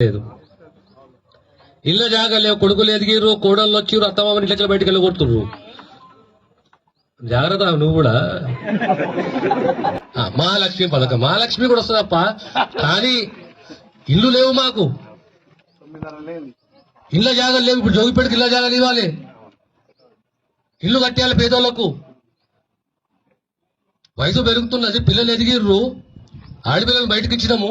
లేదు. ఇళ్ళ జాగలేవు, కొడుకులు ఎదిగిర్రు, కోడళ్ళు వచ్చిర్రు, అత్తమామని ఇట్లా బయటకు వెళ్ళి కొడుతుర్రు. జాగ్రత్త నువ్వు కూడా. మహాలక్ష్మి పథకం, మహాలక్ష్మి కూడా వస్తుందప్ప, కానీ ఇల్లు లేవు మాకు, ఇళ్ళ జాగాలు లేవు. ఇప్పుడు జోగిపేటకి ఇళ్ళ జాగాలు ఇవ్వాలి, ఇల్లు కట్టేయాలి పేదోళ్లకు. వయసు పెరుగుతున్నది, పిల్లలు ఎదిగిర్రు, ఆడపిల్లలు బయటకు ఇచ్చినాము,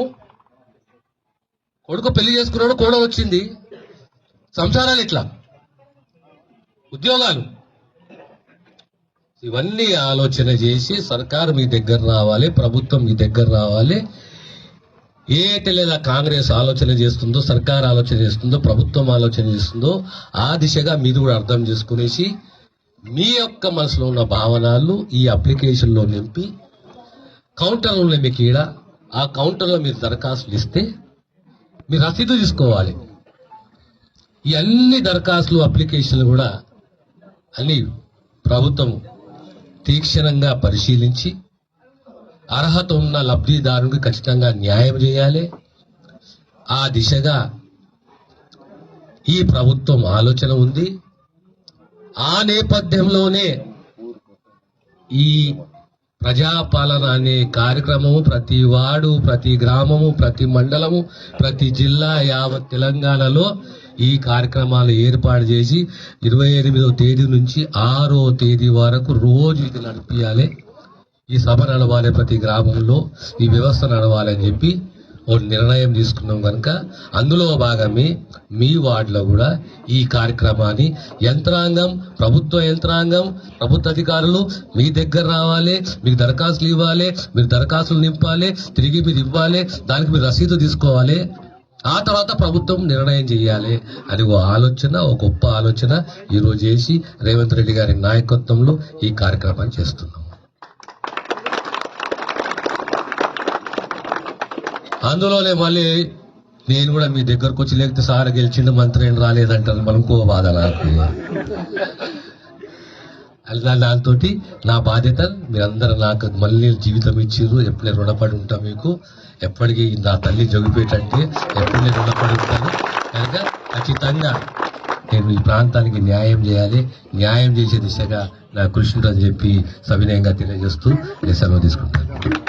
కొడుకు పెళ్లి చేసుకున్నాడు, కూడా వచ్చింది, సంసారాలు ఇట్లా, ఉద్యోగాలు, ఇవన్నీ ఆలోచన చేసి సర్కారు మీ దగ్గర రావాలి, ప్రభుత్వం మీ దగ్గర రావాలి. ఏటి లేదా కాంగ్రెస్ ఆలోచన చేస్తుందో, సర్కారు ఆలోచన చేస్తుందో, ప్రభుత్వం ఆలోచన చేస్తుందో ఆ దిశగా మీరు కూడా అర్థం చేసుకునేసి మీ యొక్క మనసులో ఉన్న భావనలు ఈ అప్లికేషన్లో నింపి కౌంటర్లో మీకు ఈడ ఆ కౌంటర్లో మీరు దరఖాస్తులు ఇస్తే మీరు రసీదు తీసుకోవాలి. ఈ అన్ని దరఖాస్తులు అప్లికేషన్లు కూడా అన్ని ప్రభుత్వం తీక్షణంగా పరిశీలించి అర్హత ఉన్న లబ్ధిదారునికి ఖచ్చితంగా న్యాయం చేయాలి. ఆ దిశగా ఈ ప్రభుత్వం ఆలోచన ఉంది. ఆ నేపథ్యంలోనే ఈ ప్రజాపాలన అనే కార్యక్రమము ప్రతి వార్డు, ప్రతి గ్రామము, ప్రతి మండలము, ప్రతి జిల్లా, యావత్ తెలంగాణలో ఈ కార్యక్రమాలు ఏర్పాటు చేసి 28వ తేదీ నుంచి 6వ తేదీ వరకు రోజు ఇది నడిపియాలి. ఈ సభ నడవాలి, ప్రతి గ్రామంలో ఈ వ్యవస్థ నడవాలని చెప్పి ఓ నిర్ణయం తీసుకున్నాం. కనుక అందులో భాగమే మీ వార్డులో కూడా ఈ కార్యక్రమాన్ని యంత్రాంగం, ప్రభుత్వ యంత్రాంగం, ప్రభుత్వ అధికారులు మీ దగ్గర రావాలి, మీకు దరఖాస్తులు ఇవ్వాలి, మీరు దరఖాస్తులు నింపాలి, తిరిగి మీరు ఇవ్వాలి, దానికి మీరు రసీదు తీసుకోవాలి. ఆ తర్వాత ప్రభుత్వం నిర్ణయం చేయాలి అని ఓ ఆలోచన, ఓ గొప్ప ఆలోచన ఈరోజు చేసి రేవంత్ రెడ్డి గారి నాయకత్వంలో ఈ కార్యక్రమాన్ని చేస్తున్నాం. అందులోనే మళ్ళీ నేను కూడా మీ దగ్గరకు వచ్చి లేకపోతే సార్ గెలిచిండు, మంత్రి ఏం రాలేదంటారు, మనం కో బాధ నాకు. దాంతో నా బాధ్యత, మీరందరూ నాకు మళ్ళీ జీవితం ఇచ్చిర్రు, ఎప్పుడే రుణపడి ఉంటా మీకు, ఎప్పటికీ నా తల్లి జోగిపేటంటే ఎప్పుడే రుణపడి ఉంటాను. కనుక ఖచ్చితంగా నేను ఈ ప్రాంతానికి న్యాయం చేయాలి, న్యాయం చేసే దిశగా నా కృషి ఉంటుందని చెప్పి సవినయంగా తెలియజేస్తూ నేను సెలవు తీసుకుంటాను.